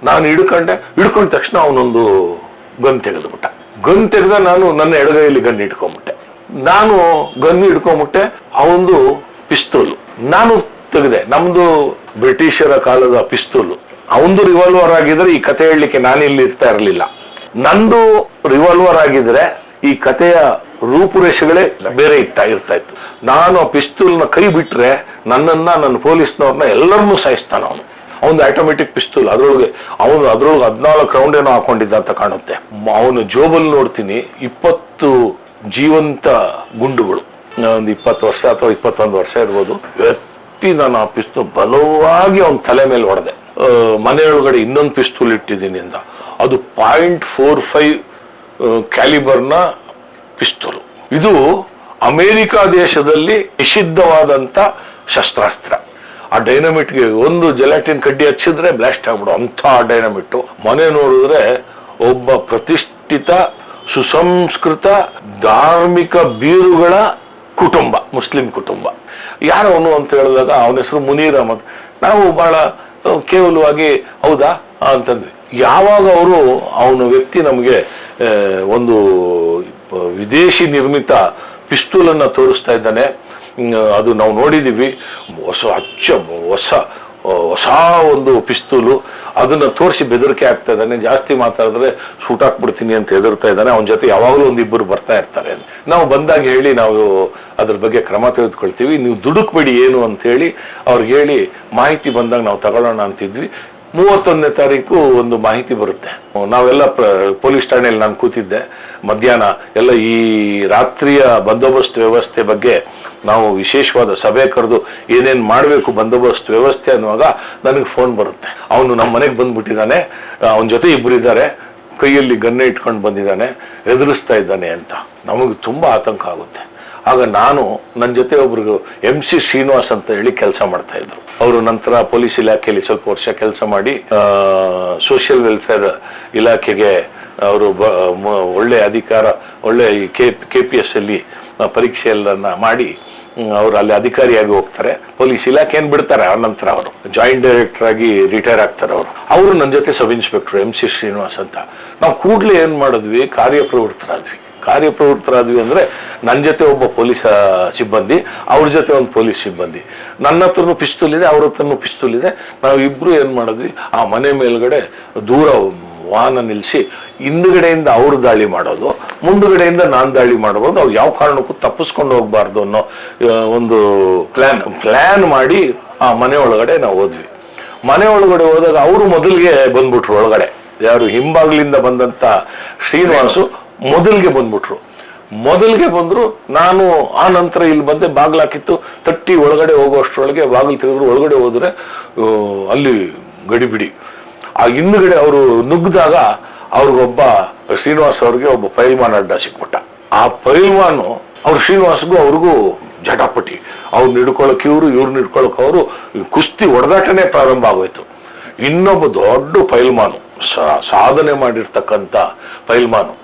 ನಾನು ಹಿಡ್ಕೊಂಡ ತಕ್ಷಣ ಅವನೊಂದು ಗನ್ ತೆಗೆದ್ಬಿಟ್ಟ. ಗನ್ ತೆಗೆದ ನಾನು ನನ್ನ ಎಡಗೈಯಲ್ಲಿ ಗನ್ ಇಟ್ಕೊಂಡ್ಬಿಟ್ಟೆ. ನಾನು ಗನ್ ಹಿಡ್ಕೊಂಡ್ಬಿಟ್ಟೆ, ಅವನದು ಪಿಸ್ತೂಲು ನಾನು ತೆಗೆದೆ. ನಮ್ದು ಬ್ರಿಟಿಷರ ಕಾಲದ ಪಿಸ್ತೂಲು. ಅವನದು ರಿವಾಲ್ವರ್ ಆಗಿದ್ರೆ ಈ ಕತೆ ಹೇಳಲಿಕ್ಕೆ ನಾನಿಲ್ಲಿ ಇರ್ತಾ ಇರಲಿಲ್ಲ. ನಂದು ರಿವಾಲ್ವರ್ ಆಗಿದ್ರೆ ಈ ಕಥೆಯ ರೂಪುರೇಷೆಗಳೇ ಬೇರೆ ಇರ್ತಾ ಇತ್ತು. ನಾನು ಆ ಪಿಸ್ತೂಲ್ನ ಕೈ ಬಿಟ್ರೆ ನನ್ನ ಪೊಲೀಸ್ನವ್ರನ್ನ ಎಲ್ಲರನ್ನೂ ಸಾಯಿಸ್ತಾನ ಅವನು. ಅವನು ಆಟೋಮೆಟಿಕ್ ಪಿಸ್ತೂಲ್, ಅದ್ರೊಳಗೆ 14 ರೌಂಡ್ ಏನೋ ಹಾಕೊಂಡಿದ್ದ ಅಂತ ಕಾಣುತ್ತೆ. ಅವನು ಜೋಬಲ್ಲಿ ನೋಡ್ತೀನಿ 20 ಜೀವಂತ ಗುಂಡುಗಳು. ಒಂದು 20 ವರ್ಷ ಅಥವಾ 21 ವರ್ಷ ಇರ್ಬೋದು. ಎತ್ತಿ ನಾನು ಆ ಪಿಸ್ತೂಲ್ ಬಲವಾಗಿ ಅವನ ತಲೆ ಮೇಲೆ ಹೊಡೆದೆ. ಮನೆಯೊಳಗಡೆ ಇನ್ನೊಂದು ಪಿಸ್ತೂಲ್ ಇಟ್ಟಿದ್ದೀನಿ ಅಂದ. ಅದು .45 ಕ್ಯಾಲಿಬರ್ನ ಪಿಸ್ತೂಲ್. ಇದು ಅಮೆರಿಕ ದೇಶದಲ್ಲಿ ನಿಷಿದ್ಧವಾದಂತ ಶಸ್ತ್ರಾಸ್ತ್ರ. ಆ ಡೈನಮಿಟ್ಗೆ ಒಂದು ಜೆಲಾಟಿನ್ ಕಡ್ಡಿ ಹಚ್ಚಿದ್ರೆ ಬ್ಲಾಸ್ಟ್ ಆಗ್ಬಿಡು ಅಂತ ಡೈನಮಿಟ್. ಮನೆ ನೋಡಿದ್ರೆ ಒಬ್ಬ ಪ್ರತಿಷ್ಠಿತ ಸುಸಂಸ್ಕೃತ ಧಾರ್ಮಿಕ ಬೀರುಗಳ ಕುಟುಂಬ, ಮುಸ್ಲಿಂ ಕುಟುಂಬ. ಯಾರವನು ಅಂತ ಹೇಳಿದಾಗ ಅವನ ಹೆಸರು ಮುನೀರ್ ಅಹಮದ್. ನಾವು ಬಹಳ ಕೇವಲವಾಗಿ ಹೌದಾ ಅಂತಂದ್ವಿ. ಯಾವಾಗ ಅವನ ವ್ಯಕ್ತಿ ನಮಗೆ ಒಂದು ವಿದೇಶಿ ನಿರ್ಮಿತ ಪಿಸ್ತೂಲನ್ನು ತೋರಿಸ್ತಾ ಇದ್ದಾನೆ, ಅದು ನಾವು ನೋಡಿದ್ದೀವಿ. ಹೊಸ ಒಂದು ಪಿಸ್ತೂಲು, ಅದನ್ನ ತೋರಿಸಿ ಬೆದರಿಕೆ ಆಗ್ತಾ ಇದ್ದಾನೆ. ಜಾಸ್ತಿ ಮಾತಾಡಿದ್ರೆ ಶೂಟ್ ಹಾಕ್ಬಿಡ್ತೀನಿ ಅಂತ ಹೆದರ್ತಾ ಇದ್ದಾನೆ. ಅವನ ಜೊತೆ ಯಾವಾಗಲೂ ಒಂದಿಬ್ಬರು ಬರ್ತಾ ಇರ್ತಾರೆ. ನಾವು ಬಂದಾಗ ಹೇಳಿ ನಾವು ಅದ್ರ ಬಗ್ಗೆ ಕ್ರಮ ತೆಗೆದುಕೊಳ್ತೀವಿ, ನೀವು ದುಡುಕ್ಬೇಡಿ ಏನು ಅಂತ ಹೇಳಿ ಅವ್ರಿಗೆ ಹೇಳಿ ಮಾಹಿತಿ ಬಂದಾಗ ನಾವು ತಗೊಳ್ಳೋಣ ಅಂತಿದ್ವಿ. 31ನೇ ತಾರೀಕು ಒಂದು ಮಾಹಿತಿ ಬರುತ್ತೆ. ನಾವೆಲ್ಲ ಪೊಲೀಸ್ ಠಾಣೆಯಲ್ಲಿ ನಾನು ಕೂತಿದ್ದೆ. ಮಧ್ಯಾಹ್ನ ಎಲ್ಲ ಈ ರಾತ್ರಿಯ ಬಂದೋಬಸ್ತ್ ವ್ಯವಸ್ಥೆ ಬಗ್ಗೆ ನಾವು ವಿಶೇಷವಾದ ಸಭೆ ಕರೆದು ಏನೇನು ಮಾಡಬೇಕು ಬಂದೋಬಸ್ತ್ ವ್ಯವಸ್ಥೆ ಅನ್ನುವಾಗ ನನಗೆ ಫೋನ್ ಬರುತ್ತೆ. ಅವನು ನಮ್ಮ ಮನೆಗೆ ಬಂದ್ಬಿಟ್ಟಿದ್ದಾನೆ, ಅವನ ಜೊತೆ ಇಬ್ಬರು ಇದ್ದಾರೆ, ಕೈಯಲ್ಲಿ ಗನ್ನೆ ಇಟ್ಕೊಂಡು ಬಂದಿದ್ದಾನೆ, ಎದುರಿಸ್ತಾ ಇದ್ದಾನೆ ಅಂತ. ನಮಗೆ ತುಂಬಾ ಆತಂಕ ಆಗುತ್ತೆ. ಆಗ ನಾನು ನನ್ನ ಜೊತೆ ಒಬ್ರಿಗೂ MC ಶ್ರೀನಿವಾಸ್ ಅಂತ ಹೇಳಿ ಕೆಲಸ ಮಾಡ್ತಾ ಇದ್ರು. ಅವರು ನಂತರ ಪೊಲೀಸ್ ಇಲಾಖೆಯಲ್ಲಿ ಸ್ವಲ್ಪ ವರ್ಷ ಕೆಲಸ ಮಾಡಿ ಸೋಷಿಯಲ್ ವೆಲ್ಫೇರ್ ಇಲಾಖೆಗೆ ಅವರು ಒಳ್ಳೆ ಅಧಿಕಾರ, ಒಳ್ಳೆ KPS ಅಲ್ಲಿ ಪರೀಕ್ಷೆಯನ್ನ ಮಾಡಿ ಅವರು ಅಲ್ಲಿ ಅಧಿಕಾರಿಯಾಗಿ ಹೋಗ್ತಾರೆ. ಪೊಲೀಸ್ ಇಲಾಖೆ ಏನ್ ಬಿಡ್ತಾರೆ, ಆ ನಂತರ ಅವರು ಜಾಯಿಂಟ್ ಡೈರೆಕ್ಟರ್ ಆಗಿ ರಿಟೈರ್ ಆಗ್ತಾರೆ. ಅವರು ನನ್ನ ಜೊತೆ ಸಬ್ ಇನ್ಸ್ಪೆಕ್ಟರ್ MC ಶ್ರೀನಿವಾಸ್ ಅಂತ. ನಾವು ಕೂಡ್ಲೆ ಏನ್ ಮಾಡಿದ್ವಿ, ಕಾರ್ಯಪ್ರವೃತ್ತರಾದ್ವಿ ಅಂದ್ರೆ ನನ್ನ ಜೊತೆ ಒಬ್ಬ ಪೊಲೀಸ್ ಸಿಬ್ಬಂದಿ, ಅವ್ರ ಜೊತೆ ಒಂದು ಪೊಲೀಸ್ ಸಿಬ್ಬಂದಿ, ನನ್ನ ಹತ್ರನೂ ಪಿಸ್ತೂಲ್ ಇದೆ, ಅವ್ರ ಹತ್ರನೂ ಪಿಸ್ತೂಲ್ ಇದೆ. ನಾವು ಇಬ್ರು ಏನ್ ಮಾಡಿದ್ವಿ, ಆ ಮನೆ ಮೇಲ್ಗಡೆ ದೂರ ವಾಹನ ನಿಲ್ಲಿಸಿ ಹಿಂದುಗಡೆಯಿಂದ ಅವ್ರು ದಾಳಿ ಮಾಡೋದು, ಮುಂದುಗಡೆಯಿಂದ ನಾನು ದಾಳಿ ಮಾಡಬಹುದು, ಅವ್ರು ಯಾವ ಕಾರಣಕ್ಕೂ ತಪ್ಪಿಸ್ಕೊಂಡು ಹೋಗ್ಬಾರ್ದು ಅನ್ನೋ ಒಂದು ಪ್ಲಾನ್ ಮಾಡಿ ಆ ಮನೆ ಒಳಗಡೆ ನಾವು ಹೋದ್ವಿ. ಮನೆ ಒಳಗಡೆ ಹೋದಾಗ ಅವರು ಮೊದಲಿಗೆ ಬಂದ್ಬಿಟ್ರು ಒಳಗಡೆ. ಯಾರು ಹಿಂಬಾಗ್ಲಿಂದ ಬಂದಂತ ಶ್ರೀನಿವಾಸು ಮೊದಲಿಗೆ ಬಂದ್ರು. ನಾನು ಆ ನಂತರ ಇಲ್ಲಿ ಬಂದೆ, ಬಾಗ್ಲಾಕಿತ್ತು, ತಟ್ಟಿ ಒಳಗಡೆ ಹೋಗುವಷ್ಟರೊಳಗೆ ಬಾಗಿಲು ತೆಗೆದ್ರು. ಒಳಗಡೆ ಹೋದ್ರೆ ಅಲ್ಲಿ ಗಡಿಬಿಡಿ. ಆ ಹಿಂದುಗಡೆ ಅವರು ನುಗ್ಗಿದಾಗ ಅವ್ರಿಗೊಬ್ಬ ಶ್ರೀನಿವಾಸ್ ಅವ್ರಿಗೆ ಒಬ್ಬ ಪೈಲ್ವಾನ್ ಅಡ್ಡ ಸಿಕ್ಬಿಟ್ಟ. ಆ ಪೈಲ್ವಾನು ಅವ್ರು ಶ್ರೀನಿವಾಸ್ಗೂ ಅವ್ರಿಗೂ ಜಟಾಪಟಿ, ಅವ್ರನ್ನ ಹಿಡ್ಕೊಳಕ್ ಇವ್ರನ್ನ ಹಿಡ್ಕೊಳಕ್ ಅವರು ಕುಸ್ತಿ ಹೊಡೆದಾಟನೇ ಪ್ರಾರಂಭ ಆಗೋಯ್ತು. ಇನ್ನೊಬ್ಬ ದೊಡ್ಡ ಪೈಲ್ವಾನು, ಸಾಧನೆ ಮಾಡಿರ್ತಕ್ಕಂಥ ಪೈಲ್ವಾನು,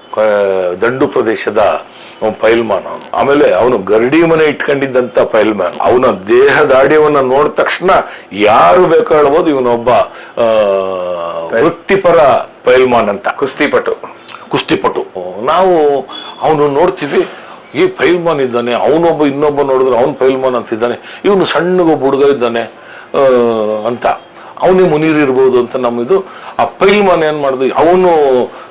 ದಂಡು ಪ್ರದೇಶದ ಪೈಲ್ವಾನ್ ಅವನು. ಆಮೇಲೆ ಅವನು ಗರಡಿ ಮನೆ ಇಟ್ಕೊಂಡಿದ್ದಂತ ಪೈಲ್ವಾನ್. ಅವನ ದೇಹದಾಢ್ಯವನ್ನ ನೋಡಿದ ತಕ್ಷಣ ಯಾರು ಬೇಕು ಹೇಳ್ಬೋದು, ಇವನೊಬ್ಬ ವೃತ್ತಿಪರ ಪೈಲ್ವಾನ್ ಅಂತ, ಕುಸ್ತಿಪಟು. ನಾವು ಅವನು ನೋಡ್ತೀವಿ, ಈ ಪೈಲ್ವಾನ್ ಇದ್ದಾನೆ, ಅವನೊಬ್ಬ ಇನ್ನೊಬ್ಬ ನೋಡಿದ್ರೆ ಅವನು ಪೈಲ್ವಾನ್ ಅಂತಿದ್ದಾನೆ, ಇವನು ಸಣ್ಣಗೊಬ್ಬ ಹುಡುಗ ಇದ್ದಾನೆ ಅಂತ. ಅವನೇ ಮುನೀರ್ ಇರ್ಬೋದು ಅಂತ ನಮ್ಮಿದು. ಆ ಪೈಲ್ವಾನ್ ಏನ್ ಮಾಡಿದ್ವಿ, ಅವನು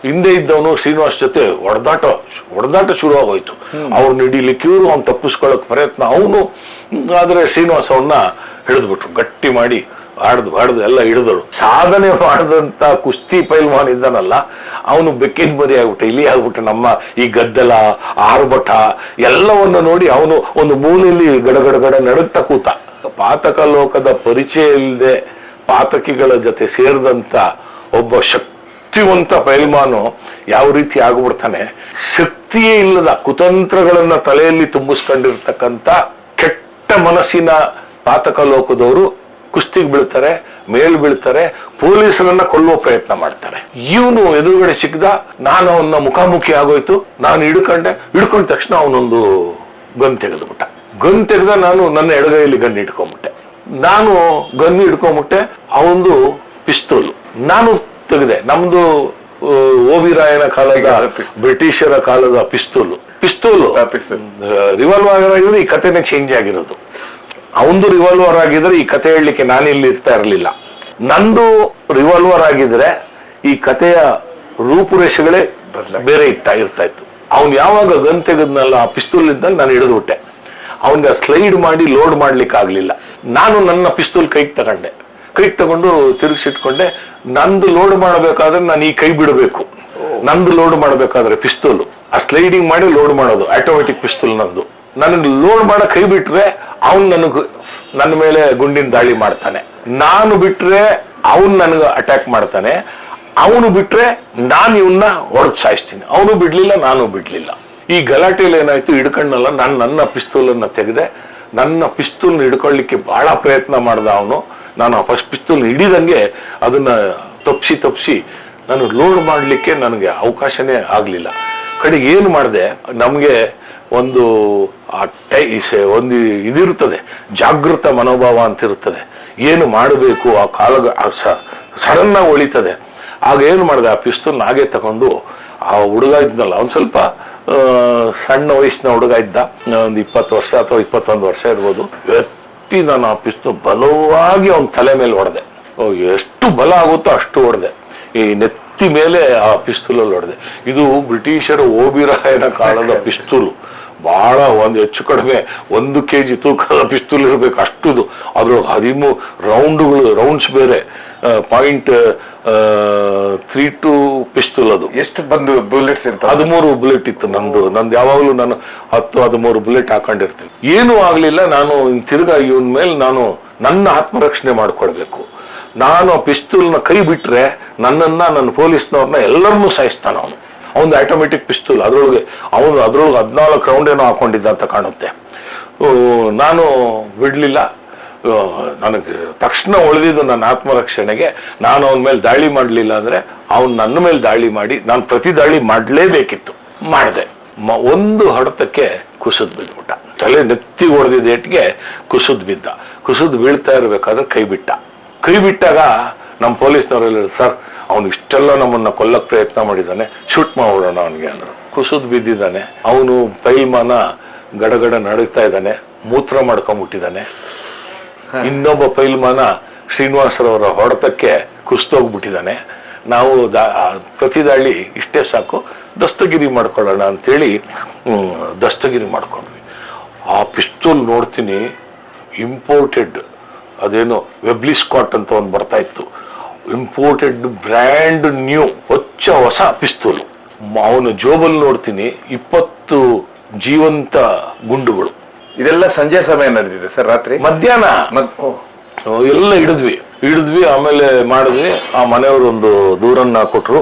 ಹಿಂದೆ ಇದ್ದವನು ಶ್ರೀನಿವಾಸ್ ಜೊತೆ ಹೊಡೆದಾಟ ಶುರು ಆಗೋಯ್ತು. ಅವ್ರನ್ನ ಹಿಡಿಲಿಕ್ಕೆ ಇವರು ಅವ್ನು ತಪ್ಪಿಸ್ಕೊಳ್ಳೋಕೆ ಪ್ರಯತ್ನ ಅವನು. ಆದ್ರೆ ಶ್ರೀನಿವಾಸ್ ಅವನ್ನ ಹಿಡಿದ್ಬಿಟ್ರು, ಗಟ್ಟಿ ಮಾಡಿ ಹಾಡ್ದು ಎಲ್ಲ ಹಿಡಿದ್ರು. ಸಾಧನೆ ಮಾಡಿದಂತ ಕುಸ್ತಿ ಪೈಲ್ವಾನ್ ಇದ್ದಾನಲ್ಲ, ಅವನು ಬೆಕ್ಕಿನ ಮರಿ ಆಗ್ಬಿಟ್ಟ, ಇಲ್ಲಿ ಆಗ್ಬಿಟ್ಟ. ನಮ್ಮ ಈ ಗದ್ದಲ, ಆರ್ಭಟ ಎಲ್ಲವನ್ನು ನೋಡಿ ಅವನು ಒಂದು ಮೂಲೆಯಲ್ಲಿ ಗಡಗಡ ನಡುಗ್ತಾ ಕೂತ. ಪಾತಕ ಲೋಕದ ಪರಿಚಯ ಇಲ್ಲದೆ ಪಾತಕಿಗಳ ಜೊತೆ ಸೇರಿದಂತ ಒಬ್ಬ ಶಕ್ತಿವಂತ ಪೈಲ್ವಾನು ಯಾವ ರೀತಿ ಆಗ್ಬಿಡ್ತಾನೆ, ಶಕ್ತಿಯೇ ಇಲ್ಲದ ಕುತಂತ್ರಗಳನ್ನ ತಲೆಯಲ್ಲಿ ತುಂಬಿಸ್ಕೊಂಡಿರ್ತಕ್ಕಂಥ ಕೆಟ್ಟ ಮನಸ್ಸಿನ ಪಾತಕ ಲೋಕದವರು ಕುಸ್ತಿಗೆ ಬೀಳ್ತಾರೆ, ಬೀಳ್ತಾರೆ, ಪೊಲೀಸರನ್ನ ಕೊಲ್ಲುವ ಪ್ರಯತ್ನ ಮಾಡ್ತಾರೆ. ಇವನು ಎದುರುಗಡೆ ಸಿಕ್ಕದ, ನಾನು ಅವನ್ನ ಮುಖಾಮುಖಿ ಆಗೋಯ್ತು. ನಾನು ಹಿಡ್ಕೊಂಡ ತಕ್ಷಣ ಅವನೊಂದು ಗನ್ ತೆಗೆದ. ನಾನು ನನ್ನ ಎಡಗೈಯಲ್ಲಿ ಗನ್ ಇಟ್ಕೊಂಡ್ಬಿಟ್ಟೆ. ಅವನದು ಪಿಸ್ತೂಲು. ನಾನು ತೆಗೆದೆ. ನಮ್ದು ಓಬಿರಾಯನ ಕಾಲದ ಬ್ರಿಟಿಷರ ಕಾಲದ ಪಿಸ್ತೂಲು ರಿವಾಲ್ವರ್ ಆಗಿದ್ರೆ ಈ ಕಥೆನೇ ಚೇಂಜ್ ಆಗಿರೋದು. ಅವಂದು ರಿವಾಲ್ವರ್ ಆಗಿದ್ರೆ ಈ ಕತೆ ಹೇಳಲಿಕ್ಕೆ ನಾನಿಲ್ಲಿ ಇರ್ತಾ ಇರಲಿಲ್ಲ. ನಂದು ರಿವಾಲ್ವರ್ ಆಗಿದ್ರೆ ಈ ಕಥೆಯ ರೂಪುರೇಷೆಗಳೇ ಬೇರೆ ಇರ್ತಾ ಇತ್ತು. ಅವ್ನು ಯಾವಾಗ ಗನ್ ತೆಗೆದ್ನಲ್ಲ ಆ ಪಿಸ್ತೂಲ್ ಇದ್ದಲ್ಲಿ ನಾನು ಹಿಡಿದು ಬಿಟ್ಟೆ. ಅವನ್ಗೆ ಸ್ಲೈಡ್ ಮಾಡಿ ಲೋಡ್ ಮಾಡ್ಲಿಕ್ಕೆ ಆಗ್ಲಿಲ್ಲ. ನಾನು ನನ್ನ ಪಿಸ್ತೂಲ್ ಕೈಗೆ ತಗೊಂಡು ತಿರುಗಿಸಿಟ್ಕೊಂಡೆ. ನಂದು ಲೋಡ್ ಮಾಡಬೇಕಾದ್ರೆ ನಾನು ಈ ಕೈ ಬಿಡಬೇಕು. ನಂದು ಲೋಡ್ ಮಾಡಬೇಕಾದ್ರೆ ಪಿಸ್ತೂಲ್ ಆ ಸ್ಲೈಡಿಂಗ್ ಮಾಡಿ ಲೋಡ್ ಮಾಡೋದು ಆಟೋಮೆಟಿಕ್ ಪಿಸ್ತೂಲ್ ನಂದು. ನನಗೆ ಲೋಡ್ ಮಾಡೋ ಕೈ ಬಿಟ್ರೆ ಅವನ್ ನನ್ನ ಮೇಲೆ ಗುಂಡಿನ ದಾಳಿ ಮಾಡ್ತಾನೆ. ನಾನು ಬಿಟ್ರೆ ಅವನ್ ನನಗೆ ಅಟ್ಯಾಕ್ ಮಾಡ್ತಾನೆ. ಅವನು ಬಿಟ್ರೆ ನಾನು ಇವನ್ನ ಹೊಡೆದು ಸಾಯಿಸ್ತೀನಿ. ಅವನು ಬಿಡ್ಲಿಲ್ಲ, ನಾನು ಬಿಡ್ಲಿಲ್ಲ. ಈ ಗಲಾಟೆಯಲ್ಲಿ ಏನಾಯ್ತು, ಹಿಡ್ಕೊಂಡಲ್ಲ ನಾನು ನನ್ನ ಪಿಸ್ತೂಲನ್ನ ತೆಗೆದೆ. ನನ್ನ ಪಿಸ್ತೂಲ್ ಹಿಡ್ಕೊಳ್ಳಿಕ್ಕೆ ಬಹಳ ಪ್ರಯತ್ನ ಮಾಡ್ದ ಅವನು. ನಾನು ಆ ಫಸ್ಟ್ ಪಿಸ್ತೂಲ್ ಹಿಡಿದಂಗೆ ಅದನ್ನ ತಪ್ಪಿಸಿ ನಾನು ಲೋಡ್ ಮಾಡ್ಲಿಕ್ಕೆ ನನಗೆ ಅವಕಾಶನೇ ಆಗ್ಲಿಲ್ಲ. ಕಡೆಗೆ ಏನು ಮಾಡಿದೆ, ನಮ್ಗೆ ಒಂದು ಇದಿರ್ತದೆ, ಜಾಗೃತ ಮನೋಭಾವ ಅಂತ ಇರುತ್ತದೆ. ಏನು ಮಾಡಬೇಕು ಆ ಕಾಲ ಸಡನ್ ಆಗಿ ಒಳಿತದೆ. ಆಗ ಏನು ಮಾಡಿದೆ, ಆ ಪಿಸ್ತೂಲ್ ಹಾಗೆ ತಗೊಂಡು ಆ ಹುಡುಗ ಇದ್ನಲ್ಲ, ಅವ್ನು ಸ್ವಲ್ಪ ಸಣ್ಣ ವಯಸ್ಸಿನ ಹುಡುಗ ಇದ್ದ, ಒಂದು 20 ವರ್ಷ ಅಥವಾ 21 ವರ್ಷ ಇರ್ಬೋದು. ಎತ್ತಿ ನಾನು ಆ ಪಿಸ್ತೂಲ್ ಬಲವಾಗಿ ಅವನ ತಲೆ ಮೇಲೆ ಹೊಡೆದೆ. ಎಷ್ಟು ಬಲ ಆಗುತ್ತೋ ಅಷ್ಟು ಹೊಡೆದೆ. ಈ ನೆತ್ತಿ ಮೇಲೆ ಆ ಪಿಸ್ತೂಲಲ್ಲಿ ಹೊಡೆದೆ. ಇದು ಬ್ರಿಟಿಷರ ಓಬಿರಾಯನ ಕಾಲದ ಪಿಸ್ತೂಲು. ಬಹಳ ಹೆಚ್ಚು ಕಡಿಮೆ 1 kg ತೂಕದ ಪಿಸ್ತೂಲ್ ಇರಬೇಕು ಅಷ್ಟುದು. ಅದ್ರ 13 ರೌಂಡ್ಸ್ ಬೇರೆ. .32 ಪಿಸ್ತೂಲ್ ಅದು. ಎಷ್ಟು ಬಂದು ಬುಲೆಟ್ಸ್ ಇರ್ತದೆ? 13 ಬುಲೆಟ್ ಇತ್ತು ನಂದು ಯಾವಾಗಲೂ ನಾನು 10-13 ಬುಲೆಟ್ ಹಾಕೊಂಡಿರ್ತೀನಿ. ಏನೂ ಆಗ್ಲಿಲ್ಲ. ನಾನು ತಿರ್ಗಾ ಇವನ್ ಮೇಲೆ ನಾನು ನನ್ನ ಆತ್ಮರಕ್ಷಣೆ ಮಾಡ್ಕೊಳ್ಬೇಕು. ನಾನು ಆ ಪಿಸ್ತೂಲ್ನ ಕೈ ಬಿಟ್ರೆ ನನ್ನ ಪೊಲೀಸ್ನವ್ರನ್ನ ಎಲ್ಲರನ್ನೂ ಸಾಯಿಸ್ತಾನ ಅವನು. ಅವನು ಆಟೋಮೆಟಿಕ್ ಪಿಸ್ತೂಲ್. ಅದ್ರೊಳಗೆ 14 ರೌಂಡ್ ಏನೋ ಹಾಕೊಂಡಿದ್ದ ಅಂತ ಕಾಣುತ್ತೆ. ನಾನು ಬಿಡ್ಲಿಲ್ಲ. ನನಗೆ ತಕ್ಷಣ ಉಳಿದಿದ್ದು ನನ್ನ ಆತ್ಮರಕ್ಷಣೆಗೆ. ನಾನು ಅವನ ಮೇಲೆ ದಾಳಿ ಮಾಡಲಿಲ್ಲ ಅಂದ್ರೆ ಅವನು ನನ್ನ ಮೇಲೆ ದಾಳಿ ಮಾಡಿ ನಾನು ಪ್ರತಿ ದಾಳಿ ಮಾಡಲೇಬೇಕಿತ್ತು. ಮಾಡಿದೆ. ಒಂದು ಹೊಡೆತಕ್ಕೆ ಕುಸಿದ್ ಬಿದ್ಬಿಟ್ಟ. ತಲೆ ನೆತ್ತಿ ಹೊಡೆದಿದ್ದ ಏಟ್ಗೆ ಕುಸಿದ್ ಬೀಳ್ತಾ ಇರ್ಬೇಕಾದ್ರೆ ಕೈ ಬಿಟ್ಟಾಗ ನಮ್ಮ ಪೊಲೀಸ್ನವರೆಲ್ಲ, ಸರ್ ಅವನು ಇಷ್ಟೆಲ್ಲ ನಮ್ಮನ್ನ ಕೊಲ್ಲಕ್ ಪ್ರಯತ್ನ ಮಾಡಿದ್ದಾನೆ, ಶೂಟ್ ಮಾಡೋಣ ಅವನಿಗೆ ಅಂದ್ರು. ಕುಸಿದ್ ಬಿದ್ದಿದ್ದಾನೆ. ಅವನು ಪೈಲ್ಮಾನ ಗಡಗಡ ನಡುಗ್ತಾ ಇದ್ದಾನೆ, ಮೂತ್ರ ಮಾಡ್ಕೊಂಡ್ಬಿಟ್ಟಿದ್ದಾನೆ. ಇನ್ನೊಬ್ಬ ಪೈಲ್ಮಾನ ಶ್ರೀನಿವಾಸರವರ ಹೊಡೆತಕ್ಕೆ ಕುಸ್ತೋಗ್ಬಿಟ್ಟಿದ್ದಾನೆ. ನಾವು ಪ್ರತಿ ದಾಳಿ ಇಷ್ಟೇ ಸಾಕು, ದಸ್ತಗಿರಿ ಮಾಡ್ಕೊಳ್ಳೋಣ ಅಂತೇಳಿ ದಸ್ತಗಿರಿ ಮಾಡ್ಕೊಂಡ್ವಿ. ಆ ಪಿಸ್ತೂಲ್ ನೋಡ್ತೀನಿ, ಇಂಪೋರ್ಟೆಡ್, ಅದೇನೋ ವೆಬ್ಲಿ ಸ್ಕಾಟ್ ಅಂತ ಒಂದು ಬರ್ತಾ ಇತ್ತು, ಇಂಪೋರ್ಟೆಡ್ ಬ್ರ್ಯಾಂಡ್ ನ್ಯೂ ಹೊಸ ಪಿಸ್ತೂಲ್. ಅವನ ಜೋಬಲ್ಲಿ ನೋಡ್ತೀನಿ 20 ಜೀವಂತ ಗುಂಡುಗಳು. ಇದೆಲ್ಲ ಸಂಜೆ ಸಮಯ ನಡೆದಿದೆ ಸರ್? ರಾತ್ರಿ ಮಧ್ಯಾಹ್ನ ಎಲ್ಲ ಹಿಡಿದ್ವಿ. ಆಮೇಲೆ ಮಾಡಿದ್ವಿ. ಆ ಮನೆಯವರು ಒಂದು ದೂರನ್ನ ಕೊಟ್ರು.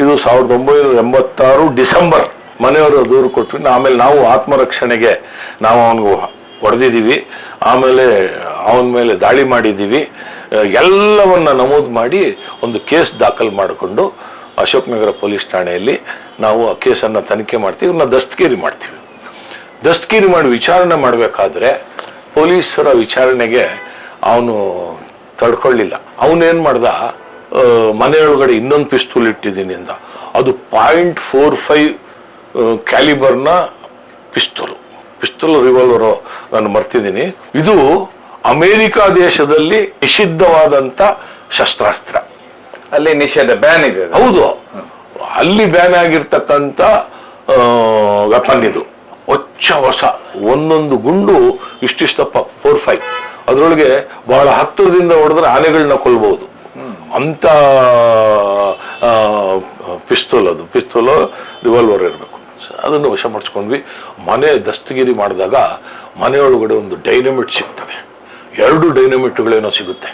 ಇದು 1986 ಡಿಸೆಂಬರ್ ಮನೆಯವರು ದೂರು ಕೊಟ್ವಿ. ಆಮೇಲೆ ನಾವು ಆತ್ಮರಕ್ಷಣೆಗೆ ನಾವು ಅವನಿಗೆ ಹೊಡೆದಿದ್ದೀವಿ, ಆಮೇಲೆ ಅವನ ಮೇಲೆ ದಾಳಿ ಮಾಡಿದ್ದೀವಿ, ಎಲ್ಲವನ್ನ ನಮೂದು ಮಾಡಿ ಒಂದು ಕೇಸ್ ದಾಖಲು ಮಾಡಿಕೊಂಡು ಅಶೋಕ್ ನಗರ ಪೊಲೀಸ್ ಠಾಣೆಯಲ್ಲಿ ನಾವು ಆ ಕೇಸನ್ನು ತನಿಖೆ ಮಾಡ್ತೀವಿ. ಇವನ್ನ ದಸ್ತಗಿರಿ ಮಾಡಿ ವಿಚಾರಣೆ ಮಾಡಬೇಕಾದ್ರೆ ಪೊಲೀಸರ ವಿಚಾರಣೆಗೆ ಅವನು ತಡ್ಕೊಳ್ಳಿಲ್ಲ. ಅವನೇನ್ ಮಾಡ್ದ, ಮನೆಯೊಳಗಡೆ ಇನ್ನೊಂದು ಪಿಸ್ತೂಲ್ ಇಟ್ಟಿದ್ದೀನಿ ಅಂದ. ಅದು .45 ಕ್ಯಾಲಿಬರ್ನ ಪಿಸ್ತೂಲ್ ರಿವಾಲ್ವರ್, ನಾನು ಮರ್ತಿದ್ದೀನಿ. ಇದು ಅಮೆರಿಕ ದೇಶದಲ್ಲಿ ನಿಷಿದ್ಧವಾದಂತ ಶಸ್ತ್ರಾಸ್ತ್ರ. ಅಲ್ಲಿ ನಿಷೇಧ, ಬ್ಯಾನ್ ಇದೆ. ಹೌದು, ಅಲ್ಲಿ ಬ್ಯಾನ್ ಆಗಿರ್ತಕ್ಕಂಥ ವೆಪನ್ ಇದು. ಹೊಸ ಒಂದೊಂದು ಗುಂಡು ಇಷ್ಟಿಷ್ಟಪ್ಪ, 4-5. ಅದ್ರೊಳಗೆ ಬಹಳ ಹತ್ತಿರದಿಂದ ಹೊಡೆದ್ರೆ ಆನೆಗಳನ್ನ ಕೊಲ್ಬಹುದು ಅಂತ ಪಿಸ್ತೂಲು ರಿವಾಲ್ವರ್ ಇರಬೇಕು. ಅದನ್ನು ವಶಪಡಿಸ್ಕೊಂಡ್ವಿ. ಮನೆ ದಸ್ತಗಿರಿ ಮಾಡಿದಾಗ ಮನೆಯೊಳಗಡೆ ಒಂದು ಡೈನಮಿಟ್ ಸಿಗ್ತದೆ. 2 ಡೈನಮಿಟ್ಗಳೇನೋ ಸಿಗುತ್ತೆ.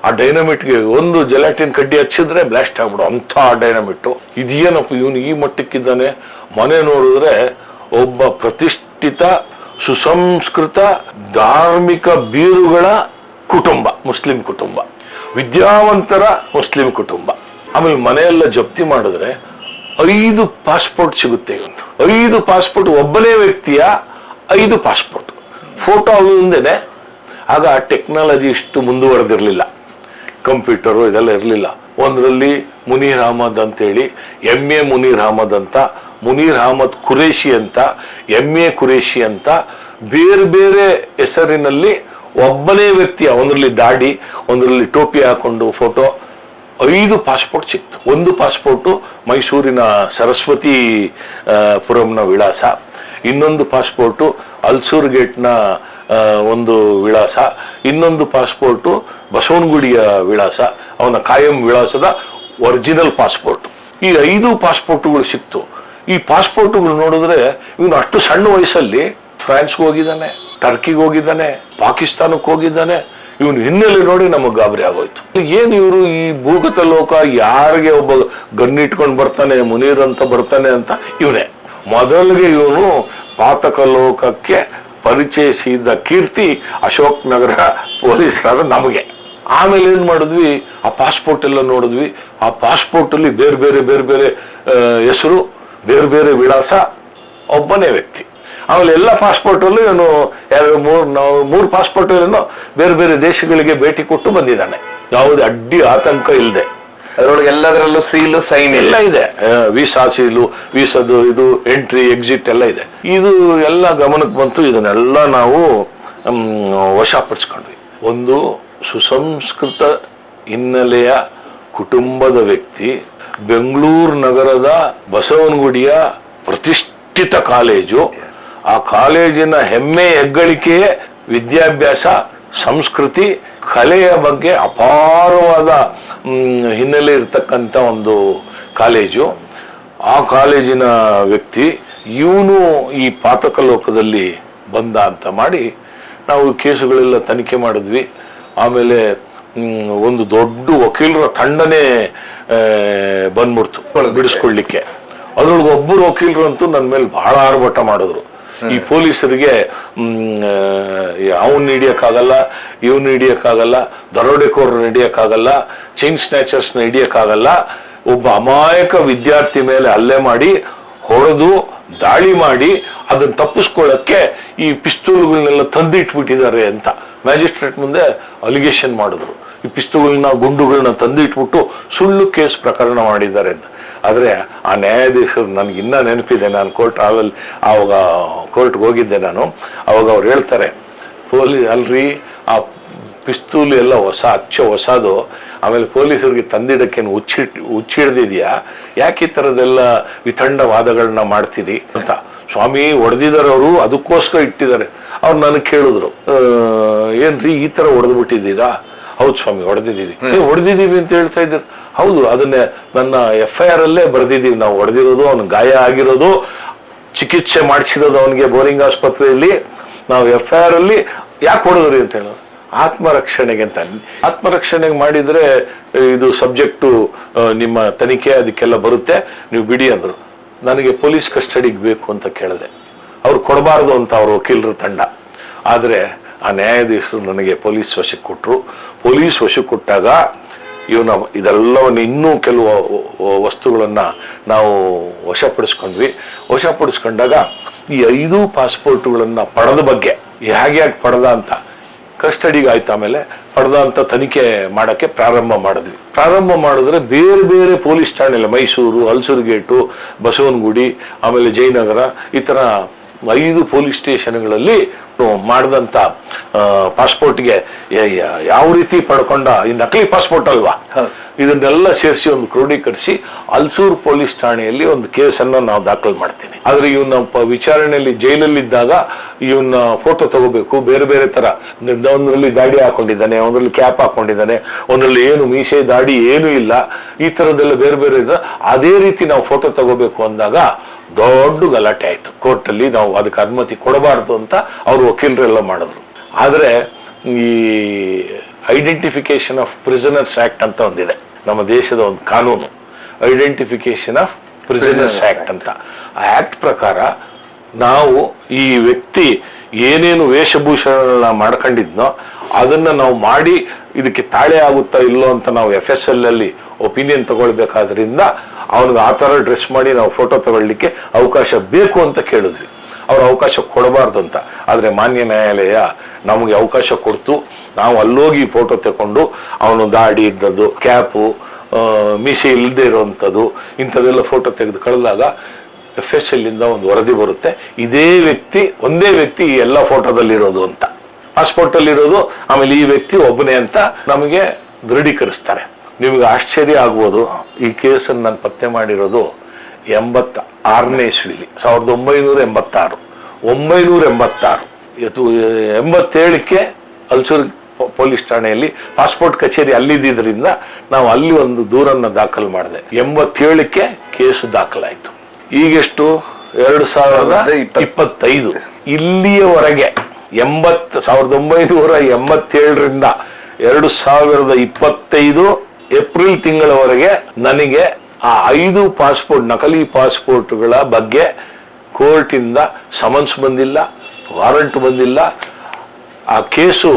ಆ ಡೈನಮಿಟ್ಗೆ ಒಂದು ಜೆಲಾಟಿನ್ ಕಡ್ಡಿ ಹಚ್ಚಿದ್ರೆ ಬ್ಲಾಸ್ಟ್ ಆಗ್ಬಿಡು ಅಂತ ಡೈನಮಿಟ್ಟು. ಇದೇನಪ್ಪ ಇವನು ಈ ಮಟ್ಟಕ್ಕಿದ್ದಾನೆ. ಮನೆ ನೋಡಿದ್ರೆ ಒಬ್ಬ ಪ್ರತಿಷ್ಠಿತ ಸುಸಂಸ್ಕೃತ ಧಾರ್ಮಿಕ ಬೀರುಗಳ ಕುಟುಂಬ, ಮುಸ್ಲಿಂ ಕುಟುಂಬ, ವಿದ್ಯಾವಂತರ ಮುಸ್ಲಿಂ ಕುಟುಂಬ. ಆಮೇಲೆ ಮನೆಯೆಲ್ಲ ಜಪ್ತಿ ಮಾಡಿದ್ರೆ 5 ಪಾಸ್ಪೋರ್ಟ್ ಸಿಗುತ್ತೆ. 5 ಪಾಸ್ಪೋರ್ಟ್, ಒಬ್ಬನೇ ವ್ಯಕ್ತಿಯ 5 ಪಾಸ್ಪೋರ್ಟ್, ಫೋಟೋ ಅವರಿಂದೇನೆ. ಆಗ ಟೆಕ್ನಾಲಜಿ ಇಷ್ಟು ಮುಂದುವರೆದಿರಲಿಲ್ಲ, ಕಂಪ್ಯೂಟರು ಇದೆಲ್ಲ ಇರಲಿಲ್ಲ. ಒಂದರಲ್ಲಿ ಮುನೀರ್ ಅಹಮದ್ ಅಂತೇಳಿ MA ಮುನೀರ್ ಅಹಮದ್ ಅಂತ, ಮುನೀರ್ ಅಹಮದ್ ಕುರೇಶಿ ಅಂತ, MA ಕುರೇಶಿ ಅಂತ ಬೇರೆ ಬೇರೆ ಹೆಸರಿನಲ್ಲಿ ಒಬ್ಬನೇ ವ್ಯಕ್ತಿಯ, ಒಂದರಲ್ಲಿ ದಾಡಿ, ಒಂದರಲ್ಲಿ ಟೋಪಿ ಹಾಕೊಂಡು ಫೋಟೋ, 5 ಪಾಸ್ಪೋರ್ಟ್ ಸಿಕ್ತು. ಒಂದು ಪಾಸ್ಪೋರ್ಟು ಮೈಸೂರಿನ ಸರಸ್ವತಿ ಪುರಂನ ವಿಳಾಸ, ಇನ್ನೊಂದು ಪಾಸ್ಪೋರ್ಟು ಅಲ್ಸೂರ್ ಗೇಟ್ನ ಒಂದು ವಿಳಾಸ, ಇನ್ನೊಂದು ಪಾಸ್ಪೋರ್ಟು ಬಸವನಗುಡಿಯ ವಿಳಾಸ, ಅವನ ಕಾಯಂ ವಿಳಾಸದ ಒರಿಜಿನಲ್ ಪಾಸ್ಪೋರ್ಟ್. ಈ 5 ಪಾಸ್ಪೋರ್ಟುಗಳು ಸಿಕ್ತು. ಈ ಪಾಸ್ಪೋರ್ಟುಗಳು ನೋಡಿದ್ರೆ ಇವನು ಅಷ್ಟು ಸಣ್ಣ ವಯಸ್ಸಲ್ಲಿ ಫ್ರಾನ್ಸ್ಗೆ ಹೋಗಿದ್ದಾನೆ, ಟರ್ಕಿಗೆ ಹೋಗಿದ್ದಾನೆ, ಪಾಕಿಸ್ತಾನಕ್ಕೆ ಹೋಗಿದ್ದಾನೆ. ಇವನು ಹಿನ್ನೆಲೆ ನೋಡಿ ನಮಗೆ ಗಾಬರಿ ಆಗೋಯ್ತು. ಏನು ಇವರು ಈ ಭೂಗತ ಲೋಕ ಯಾರಿಗೆ ಒಬ್ಬ ಗನ್ನಿಟ್ಕೊಂಡು ಬರ್ತಾನೆ, ಮುನೀರ್ ಅಂತ ಬರ್ತಾನೆ ಅಂತ ಇವನೇ. ಮೊದಲಿಗೆ ಇವನು ಪಾತಕ ಲೋಕಕ್ಕೆ ಪರಿಚಯಿಸಿದ ಕೀರ್ತಿ ಅಶೋಕ್ ನಗರ ಪೊಲೀಸರಾದ ನಮಗೆ. ಆಮೇಲೆ ಏನ್ ಮಾಡಿದ್ವಿ, ಆ ಪಾಸ್ಪೋರ್ಟ್ ಎಲ್ಲ ನೋಡಿದ್ವಿ. ಆ ಪಾಸ್ಪೋರ್ಟ್ ಅಲ್ಲಿ ಬೇರೆ ಬೇರೆ ಬೇರೆ ಬೇರೆ ಹೆಸರು, ಬೇರೆ ಬೇರೆ ವಿಳಾಸ, ಒಬ್ಬನೇ ವ್ಯಕ್ತಿ. ಆಮೇಲೆ ಎಲ್ಲ ಪಾಸ್ಪೋರ್ಟ್ ಅಲ್ಲೂ ಇವನು ಮೂರು ಪಾಸ್ಪೋರ್ಟ್ ಬೇರೆ ಬೇರೆ ದೇಶಗಳಿಗೆ ಭೇಟಿ ಕೊಟ್ಟು ಬಂದಿದ್ದಾನೆ. ಯಾವುದೇ ಅಡ್ಡಿ ಆತಂಕ ಇಲ್ಲದೆ. ಅದರೊಳಗೆ ಎಲ್ಲದರಲ್ಲೂ ಸೀಲು ಸೈನ್ ಎಲ್ಲ ಇದೆ, ವೀಸಾ ಸೀಲು, ವೀಸಾದು ಇದು ಎಂಟ್ರಿ ಎಕ್ಸಿಟ್ ಎಲ್ಲ ಇದೆ. ಇದು ಎಲ್ಲ ಗಮನಕ್ಕೆ ಬಂತು. ಇದನ್ನೆಲ್ಲ ನಾವು ವಶಪಡಿಸ್ಕೊಂಡ್ವಿ. ಒಂದು ಸುಸಂಸ್ಕೃತ ಹಿನ್ನೆಲೆಯ ಕುಟುಂಬದ ವ್ಯಕ್ತಿ, ಬೆಂಗಳೂರು ನಗರದ ಬಸವನಗುಡಿಯ ಪ್ರತಿಷ್ಠಿತ ಕಾಲೇಜು, ಆ ಕಾಲೇಜಿನ ಹೆಮ್ಮೆ ಹೆಗ್ಗಳಿಕೆಯೇ ವಿದ್ಯಾಭ್ಯಾಸ, ಸಂಸ್ಕೃತಿ, ಕಲೆಯ ಬಗ್ಗೆ ಅಪಾರವಾದ ಹಿನ್ನೆಲೆ ಇರತಕ್ಕಂಥ ಒಂದು ಕಾಲೇಜು. ಆ ಕಾಲೇಜಿನ ವ್ಯಕ್ತಿ ಇವನು ಈ ಪಾತಕ ಲೋಕದಲ್ಲಿ ಬಂದ ಅಂತ ಮಾಡಿ ನಾವು ಕೇಸುಗಳೆಲ್ಲ ತನಿಖೆ ಮಾಡಿದ್ವಿ. ಆಮೇಲೆ ಒಂದು ದೊಡ್ಡ ವಕೀಲರ ತಂಡನೇ ಬಂದ್ಬಿಡ್ತು ಬಿಡಿಸ್ಕೊಳ್ಳಿಕ್ಕೆ. ಅದ್ರೊಳಗೆ ಒಬ್ಬರು ವಕೀಲರಂತೂ ನನ್ನ ಮೇಲೆ ಬಹಳ ಆರ್ಭಟ ಮಾಡಿದ್ರು. ಈ ಪೊಲೀಸರಿಗೆ ಅವನ್ನ ಹಿಡಿಯಕ್ಕಾಗಲ್ಲ, ಇವನ್ನ ಹಿಡಿಯಕ್ಕಾಗಲ್ಲ, ದರೋಡೆಕೋರನ್ನ ಹಿಡಿಯಕ್ಕಾಗಲ್ಲ, ಚೈನ್ ಸ್ನ್ಯಾಚರ್ಸ್ನ ಹಿಡಿಯಕ್ಕಾಗಲ್ಲ. ಒಬ್ಬ ಅಮಾಯಕ ವಿದ್ಯಾರ್ಥಿ ಮೇಲೆ ಹಲ್ಲೆ ಮಾಡಿ, ಹೊಡೆದು, ದಾಳಿ ಮಾಡಿ ಅದನ್ನ ತಪ್ಪಿಸ್ಕೊಳ್ಳಕ್ಕೆ ಈ ಪಿಸ್ತೂಲ್ಗಳನ್ನೆಲ್ಲ ತಂದಿಟ್ಬಿಟ್ಟಿದ್ದಾರೆ ಅಂತ ಮ್ಯಾಜಿಸ್ಟ್ರೇಟ್ ಮುಂದೆ ಅಲಿಗೇಷನ್ ಮಾಡಿದ್ರು. ಈ ಪಿಸ್ತೂಲ್ನ ಗುಂಡುಗಳನ್ನ ತಂದಿಟ್ಬಿಟ್ಟು ಸುಳ್ಳು ಕೇಸ್ ಪ್ರಕರಣ ಮಾಡಿದ್ದಾರೆ ಅಂತ. ಆದರೆ ಆ ನ್ಯಾಯಾಧೀಶರು ನನಗೆ ಇನ್ನೂ ನೆನಪಿದೆ. ನಾನು ಆವಾಗ ಕೋರ್ಟ್ಗೆ ಹೋಗಿದ್ದೆ ನಾನು. ಅವಾಗ ಅವ್ರು ಹೇಳ್ತಾರೆ, ಅಲ್ರಿ ಆ ಪಿಸ್ತೂಲ್ ಎಲ್ಲ ಹೊಸದು, ಆಮೇಲೆ ಪೊಲೀಸರಿಗೆ ತಂದಿಡಕ್ಕೇನು ಹುಚ್ಚಿಡ್ದಿದ್ಯಾ, ಯಾಕೆ ಈ ಥರದ್ದೆಲ್ಲ ವಿತಂಡವಾದಗಳನ್ನ ಮಾಡ್ತಿದಿ ಅಂತ. ಸ್ವಾಮಿ ಹೊಡೆದಿದ್ದಾರವರು, ಅದಕ್ಕೋಸ್ಕರ ಇಟ್ಟಿದ್ದಾರೆ. ಅವ್ರು ನನಗೆ ಕೇಳಿದ್ರು, ಏನ್ರಿ ಈ ಥರ ಹೊಡೆದ್ಬಿಟ್ಟಿದ್ದೀರಾ? ಹೌದು ಸ್ವಾಮಿ ಹೊಡೆದಿದ್ದೀವಿ ಅಂತ ಹೇಳ್ತಾ ಇದ್ದೀರಿ. ಹೌದು, ಅದನ್ನೇ ನನ್ನ FIR ಅಲ್ಲೇ ಬರೆದಿದ್ದೀವಿ ನಾವು. ಹೊಡೆದಿರೋದು, ಅವ್ನಿಗೆ ಗಾಯ ಆಗಿರೋದು, ಚಿಕಿತ್ಸೆ ಮಾಡಿಸಿರೋದು ಅವನಿಗೆ ಬೋರಿಂಗ್ ಆಸ್ಪತ್ರೆಯಲ್ಲಿ. ನಾವು FIR ಅಲ್ಲಿ ಯಾಕೆ ಹೊಡೆದ್ರಿ ಅಂತ ಹೇಳೋದು, ಆತ್ಮರಕ್ಷಣೆಗೆ ಅಂತ. ಆತ್ಮರಕ್ಷಣೆಗೆ ಮಾಡಿದ್ರೆ ಇದು ಸಬ್ಜೆಕ್ಟು ನಿಮ್ಮ ತನಿಖೆ ಅದಕ್ಕೆಲ್ಲ ಬರುತ್ತೆ, ನೀವು ಬಿಡಿ ಅಂದ್ರು. ನನಗೆ ಪೊಲೀಸ್ ಕಸ್ಟಡಿಗೆ ಬೇಕು ಅಂತ ಕೇಳಿದೆ. ಅವ್ರು ಕೊಡಬಾರ್ದು ಅಂತ ಅವ್ರ ವಕೀಲರ ತಂಡ. ಆದರೆ ಆ ನ್ಯಾಯಾಧೀಶರು ನನಗೆ ಪೊಲೀಸ್ ವಶಕ್ಕೆ ಕೊಟ್ಟರು. ಪೊಲೀಸ್ ವಶಕ್ಕೆ ಕೊಟ್ಟಾಗ ಇವನ ಇದೆಲ್ಲವನ್ನು ಇನ್ನೂ ಕೆಲವು ವಸ್ತುಗಳನ್ನು ನಾವು ವಶಪಡಿಸ್ಕೊಂಡ್ವಿ. ವಶಪಡಿಸ್ಕೊಂಡಾಗ ಈ 5 ಪಾಸ್ಪೋರ್ಟ್ಗಳನ್ನು ಪಡೆದ ಬಗ್ಗೆ ಹೇಗೆ ಪಡೆದ ಅಂತ ಕಸ್ಟಡಿಗೆ ಆಯ್ತು. ಆಮೇಲೆ ಪಡೆದ ಅಂತ ತನಿಖೆ ಮಾಡೋಕ್ಕೆ ಪ್ರಾರಂಭ ಮಾಡಿದ್ರೆ ಬೇರೆ ಬೇರೆ ಪೊಲೀಸ್ ಠಾಣೆಲ್ಲ, ಮೈಸೂರು, ಅಲ್ಸೂರು ಗೇಟು, ಬಸವನಗುಡಿ, ಆಮೇಲೆ ಜಯನಗರ, ಈ ಥರ 5 ಪೊಲೀಸ್ ಸ್ಟೇಷನ್ಗಳಲ್ಲಿ ಮಾಡಿದಂಥ ಪಾಸ್ಪೋರ್ಟ್ಗೆ ಯಾವ ರೀತಿ ಪಡ್ಕೊಂಡ, ಈ ನಕಲಿ ಪಾಸ್ಪೋರ್ಟ್ ಅಲ್ವಾ, ಇದನ್ನೆಲ್ಲ ಸೇರಿಸಿ ಒಂದು ಕ್ರೋಢೀಕರಿಸಿ ಅಲ್ಸೂರು ಪೊಲೀಸ್ ಠಾಣೆಯಲ್ಲಿ ಒಂದು ಕೇಸನ್ನು ನಾವು ದಾಖಲು ಮಾಡ್ತೀನಿ. ಆದ್ರೆ ಇವನ್ನ ವಿಚಾರಣೆಯಲ್ಲಿ ಜೈಲಲ್ಲಿದ್ದಾಗ ಇವನ್ನ ಫೋಟೋ ತಗೋಬೇಕು, ಬೇರೆ ಬೇರೆ ತರ. ಒಂದರಲ್ಲಿ ದಾಡಿ ಹಾಕೊಂಡಿದ್ದಾನೆ, ಒಂದರಲ್ಲಿ ಕ್ಯಾಪ್ ಹಾಕೊಂಡಿದ್ದಾನೆ, ಒಂದರಲ್ಲಿ ಏನು ಮೀಸೆ ದಾಡಿ ಏನೂ ಇಲ್ಲ, ಈ ತರದೆಲ್ಲ ಬೇರೆ ಬೇರೆ ಇದೆ. ಅದೇ ರೀತಿ ನಾವು ಫೋಟೋ ತಗೋಬೇಕು ಅಂದಾಗ ದೊಡ್ಡ ಗಲಾಟೆ ಆಯ್ತು ಕೋರ್ಟಲ್ಲಿ. ನಾವು ಅದಕ್ಕೆ ಅನುಮತಿ ಕೊಡಬಾರ್ದು ಅಂತ ಅವರು ವಕೀಲರೆಲ್ಲ ಮಾಡಿದ್ರು. ಆದ್ರೆ ಈ ಐಡೆಂಟಿಫಿಕೇಶನ್ ಆಫ್ ಪ್ರಿಸನರ್ಸ್ ಆಕ್ಟ್ ಅಂತ ಒಂದಿದೆ ನಮ್ಮ ದೇಶದ ಒಂದು ಕಾನೂನು, ಐಡೆಂಟಿಫಿಕೇಶನ್ ಆಫ್ ಪ್ರಿಸನರ್ಸ್ ಆಕ್ಟ್ ಅಂತ. ಆ ಆಕ್ಟ್ ಪ್ರಕಾರ ನಾವು ಈ ವ್ಯಕ್ತಿ ಏನೇನು ವೇಷಭೂಷಣ ಮಾಡ್ಕೊಂಡಿದ್ನೋ ಅದನ್ನ ನಾವು ಮಾಡಿ ಇದಕ್ಕೆ ತಾಳೆ ಆಗುತ್ತಾ ಇಲ್ಲೋ ಅಂತ ನಾವು FSL ಅಲ್ಲಿ ಒಪಿನಿಯನ್ ತಗೊಳ್ಬೇಕಾದ್ರಿಂದ ಅವನಿಗೆ ಆ ಥರ ಡ್ರೆಸ್ ಮಾಡಿ ನಾವು ಫೋಟೋ ತಗೊಳ್ಳಿಕ್ಕೆ ಅವಕಾಶ ಬೇಕು ಅಂತ ಕೇಳಿದ್ವಿ. ಅವ್ರು ಅವಕಾಶ ಕೊಡಬಾರ್ದು ಅಂತ. ಆದರೆ ಮಾನ್ಯ ನ್ಯಾಯಾಲಯ ನಮಗೆ ಅವಕಾಶ ಕೊಡ್ತು. ನಾವು ಅಲ್ಲೋಗಿ ಫೋಟೋ ತಗೊಂಡು ಅವನು ದಾಡಿ ಇದ್ದದ್ದು, ಕ್ಯಾಪು, ಮೀಸೆ ಇಲ್ಲದೆ ಇರುವಂಥದ್ದು ಇಂಥದ್ದೆಲ್ಲ ಫೋಟೋ ತೆಗೆದು ಕಳೆದಾಗ FSL ಇಂದ ಒಂದು ವರದಿ ಬರುತ್ತೆ, ಇದೇ ವ್ಯಕ್ತಿ ಒಂದೇ ವ್ಯಕ್ತಿ ಈ ಎಲ್ಲ ಫೋಟೋದಲ್ಲಿರೋದು ಅಂತ, ಪಾಸ್ಪೋರ್ಟ್ ಅಲ್ಲಿ ಇರೋದು, ಆಮೇಲೆ ಈ ವ್ಯಕ್ತಿ ಒಬ್ಬನೇ ಅಂತ ನಮಗೆ ದೃಢೀಕರಿಸ್ತಾರೆ. ನಿಮಗೆ ಆಶ್ಚರ್ಯ ಆಗ್ಬೋದು, ಈ ಕೇಸನ್ನು ನಾನು ಪತ್ತೆ ಮಾಡಿರೋದು 86ನೇ ಇಸ್ವಿಲಿ, 1986. 986 ಇವತ್ತು 87ಕ್ಕೆ ಹಲಸೂರು ಪೊಲೀಸ್ ಠಾಣೆಯಲ್ಲಿ ಪಾಸ್ಪೋರ್ಟ್ ಕಚೇರಿ ಅಲ್ಲಿದ್ದರಿಂದ ನಾವು ಅಲ್ಲಿ ಒಂದು ದೂರನ್ನ ದಾಖಲು ಮಾಡಿದೆ. 87ಕ್ಕೆ ಕೇಸು ದಾಖಲಾಯಿತು. ಈಗೆಷ್ಟು 2025 ಇಲ್ಲಿಯವರೆಗೆ 1987ರಿಂದ 2025 ಏಪ್ರಿಲ್ ತಿಂಗಳವರೆಗೆ ನನಗೆ ಆ 5 ಪಾಸ್ಪೋರ್ಟ್ ನಕಲಿ ಪಾಸ್ಪೋರ್ಟ್ಗಳ ಬಗ್ಗೆ ಕೋರ್ಟಿಂದ ಸಮನ್ಸ್ ಬಂದಿಲ್ಲ, ವಾರಂಟ್ ಬಂದಿಲ್ಲ. ಆ ಕೇಸು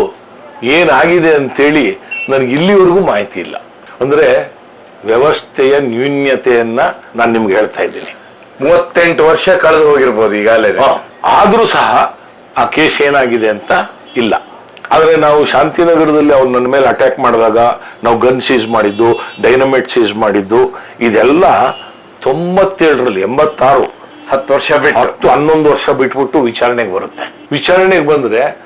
ಏನಾಗಿದೆ ಅಂತೇಳಿ ನನಗೆ ಇಲ್ಲಿವರೆಗೂ ಮಾಹಿತಿ ಇಲ್ಲ. ಅಂದ್ರೆ ವ್ಯವಸ್ಥೆಯ ನ್ಯೂನ್ಯತೆಯನ್ನ ನಾನು ನಿಮ್ಗೆ ಹೇಳ್ತಾ ಇದ್ದೀನಿ. 38 ವರ್ಷ ಕಳೆದು ಹೋಗಿರ್ಬೋದು ಈಗಾಗಲೇ. ಆದ್ರೂ ಸಹ ಆ ಕೇಸ್ ಏನಾಗಿದೆ ಅಂತ ಇಲ್ಲ. ಆದ್ರೆ ನಾವು ಶಾಂತಿನಗರದಲ್ಲಿ ಅವ್ರು ನನ್ನ ಮೇಲೆ ಅಟ್ಯಾಕ್ ಮಾಡಿದಾಗ ನಾವು ಗನ್ ಸೀಸ್ ಮಾಡಿದ್ದು, ಡೈನಮೈಟ್ ಸೀಸ್ ಮಾಡಿದ್ದು, ಇದೆಲ್ಲ 97ರಲ್ಲಿ 86 10 ವರ್ಷ ಬಿಟ್ಟು 11 ವರ್ಷ ಬಿಟ್ಬಿಟ್ಟು ವಿಚಾರಣೆಗೆ ಬರುತ್ತೆ. ವಿಚಾರಣೆಗೆ ಬಂದ್ರೆ